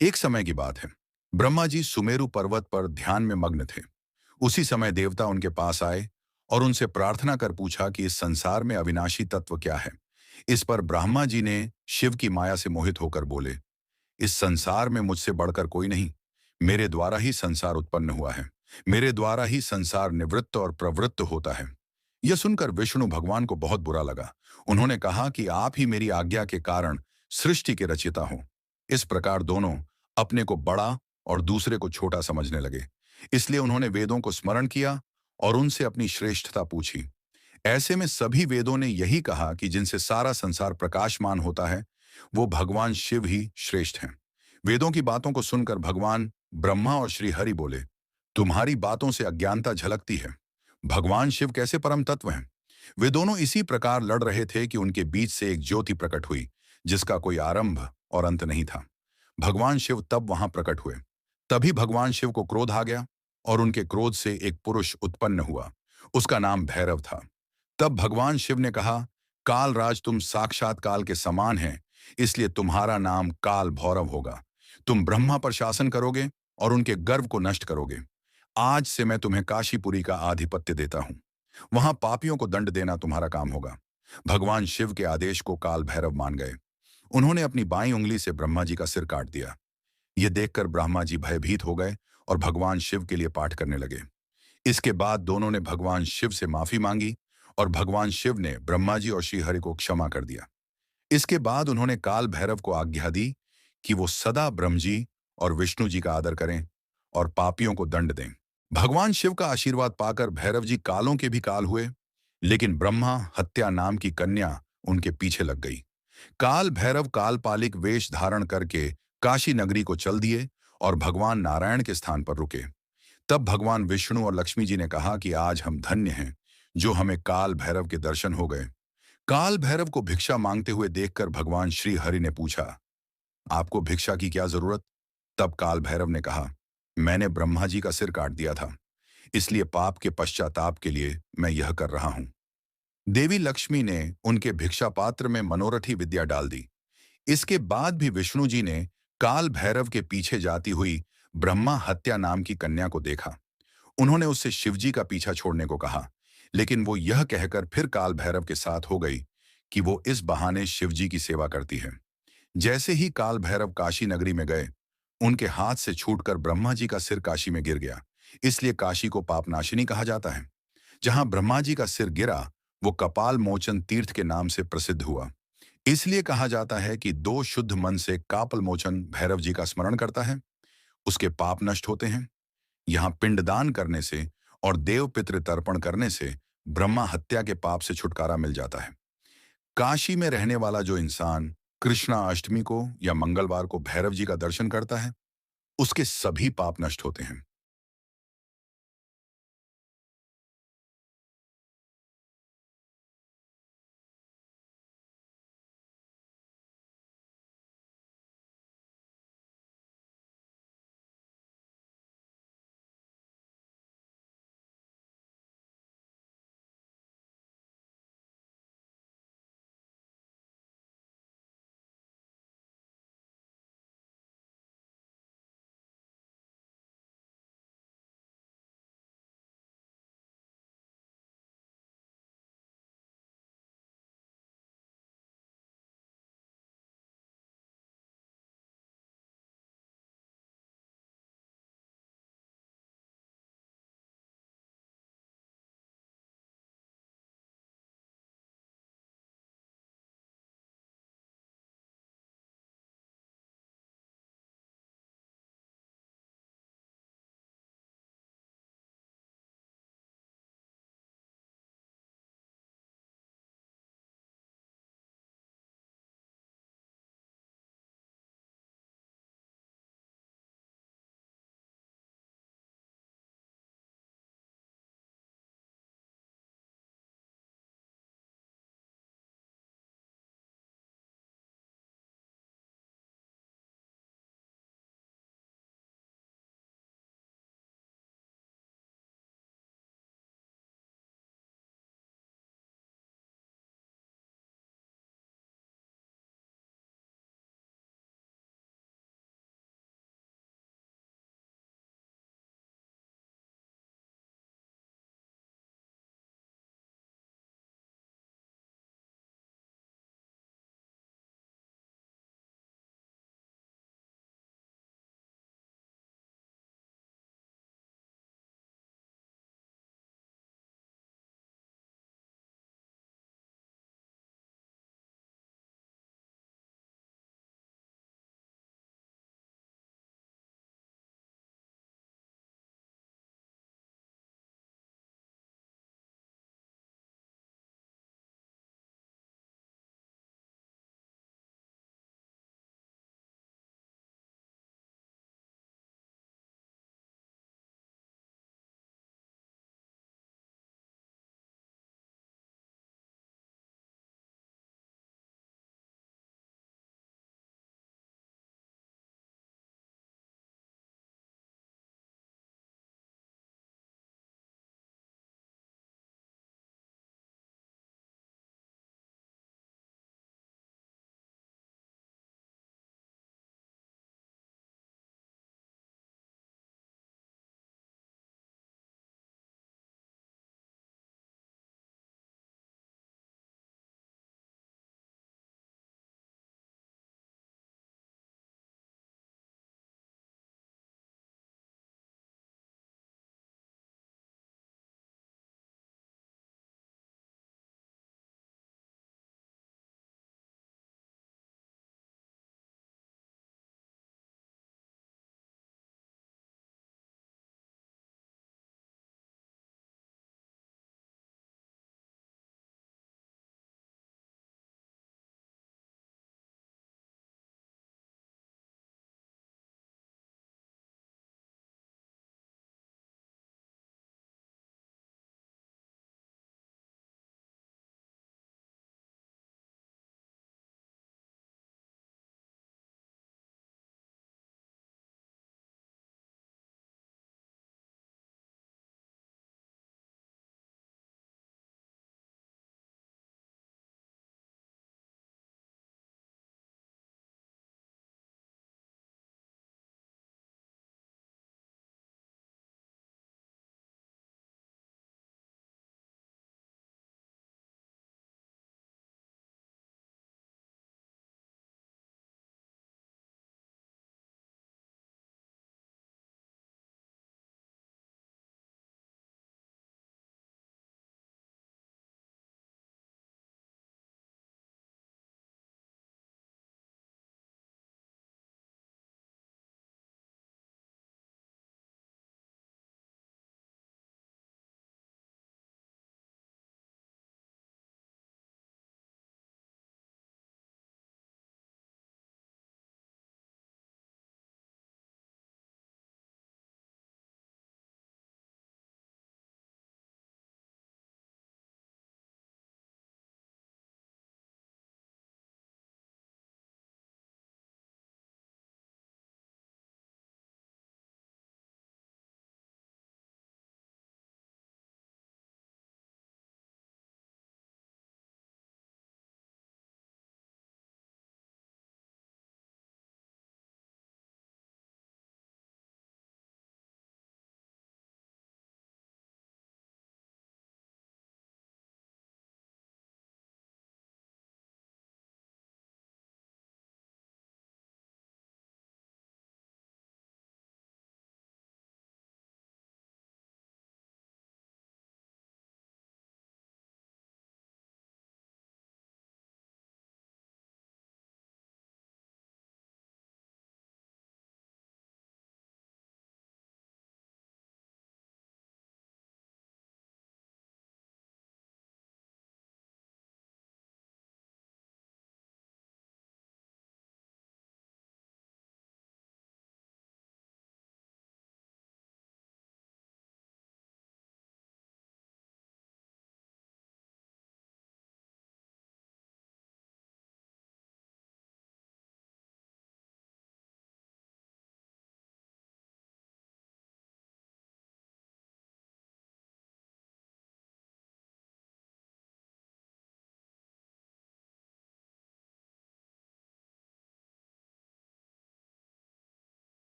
एक समय की बात है। ब्रह्मा जी सुमेरु पर्वत पर ध्यान में मग्न थे। उसी समय देवता उनके पास आए और उनसे प्रार्थना कर पूछा कि इस संसार में अविनाशी तत्व क्या है। इस पर ब्रह्मा जी ने शिव की माया से मोहित होकर बोले, इस संसार में मुझसे बढ़कर कोई नहीं। मेरे द्वारा ही संसार उत्पन्न हुआ है। मेरे द्वारा ही संसार निवृत्त और प्रवृत्त होता है। यह सुनकर विष्णु भगवान को बहुत बुरा लगा। उन्होंने कहा कि आप ही मेरी आज्ञा के कारण सृष्टि के रचयिता हो। इस प्रकार दोनों अपने को बड़ा और दूसरे को छोटा समझने लगे। इसलिए उन्होंने वेदों को स्मरण किया और उनसे अपनी श्रेष्ठता पूछी। ऐसे में सभी वेदों ने यही कहा कि जिनसे सारा संसार प्रकाशमान होता है, वो भगवान शिव ही श्रेष्ठ हैं। वेदों की बातों को सुनकर भगवान ब्रह्मा और श्री हरि बोले, तुम्हारी बातों से अज्ञानता झलकती है। भगवान शिव कैसे परम तत्व हैं? वे दोनों इसी प्रकार लड़ रहे थे कि उनके बीच से एक ज्योति प्रकट हुई, जिसका कोई आरंभ और अंत नहीं था। भगवान शिव तब वहां प्रकट हुए। तभी भगवान शिव को क्रोध आ गया और उनके क्रोध से एक पुरुष उत्पन्न हुआ। उसका नाम भैरव था। तब भगवान शिव ने कहा, कालराज, तुम साक्षात काल के समान हैं, इसलिए तुम्हारा नाम काल भैरव होगा। तुम ब्रह्मा पर शासन करोगे और उनके गर्व को नष्ट करोगे। आज से मैं तुम्हें काशीपुरी का आधिपत्य देता हूं। वहां पापियों को दंड देना तुम्हारा काम होगा। भगवान शिव के आदेश को काल भैरव मान गए। उन्होंने अपनी बाईं उंगली से ब्रह्मा जी का सिर काट दिया। यह देखकर ब्रह्मा जी भयभीत हो गए और भगवान शिव के लिए पाठ करने लगे। इसके बाद दोनों ने भगवान शिव से माफी मांगी और भगवान शिव ने ब्रह्मा जी और श्रीहरि को क्षमा कर दिया। इसके बाद उन्होंने काल भैरव को आज्ञा दी कि वो सदा ब्रह्म जी और विष्णु जी का आदर करें और पापियों को दंड दें। भगवान शिव का आशीर्वाद पाकर भैरव जी कालों के भी काल हुए, लेकिन ब्रह्मा हत्या नाम की कन्या उनके पीछे लग गई। काल भैरव कालपालिक वेश धारण करके काशी नगरी को चल दिए और भगवान नारायण के स्थान पर रुके। तब भगवान विष्णु और लक्ष्मी जी ने कहा कि आज हम धन्य हैं जो हमें काल भैरव के दर्शन हो गए। काल भैरव को भिक्षा मांगते हुए देखकर भगवान श्री हरि ने पूछा, आपको भिक्षा की क्या जरूरत? तब काल भैरव ने कहा, मैंने ब्रह्मा जी का सिर काट दिया था, इसलिए पाप के पश्चाताप के लिए मैं यह कर रहा हूं। देवी लक्ष्मी ने उनके भिक्षा पात्र में मनोरथी विद्या डाल दी। इसके बाद भी विष्णु जी ने काल भैरव के पीछे जाती हुई ब्रह्मा हत्या नाम की कन्या को देखा। उन्होंने उससे शिवजी का पीछा छोड़ने को कहा, लेकिन वो यह कहकर फिर काल भैरव के साथ हो गई कि वो इस बहाने शिवजी की सेवा करती है। जैसे ही काल भैरव काशी नगरी में गए, उनके हाथ से छूटकर ब्रह्मा जी का सिर काशी में गिर गया। इसलिए काशी को पापनाशिनी कहा जाता है। जहां ब्रह्मा जी का सिर गिरा, वो कपाल मोचन तीर्थ के नाम से प्रसिद्ध हुआ। इसलिए कहा जाता है कि दो शुद्ध मन से कापल मोचन भैरव जी का स्मरण करता है, उसके पाप नष्ट होते हैं। यहाँ पिंडदान करने से और देव पितृ तर्पण करने से ब्रह्मा हत्या के पाप से छुटकारा मिल जाता है। काशी में रहने वाला जो इंसान कृष्णा अष्टमी को या मंगलवार को भैरव जी का दर्शन करता है, उसके सभी पाप नष्ट होते हैं।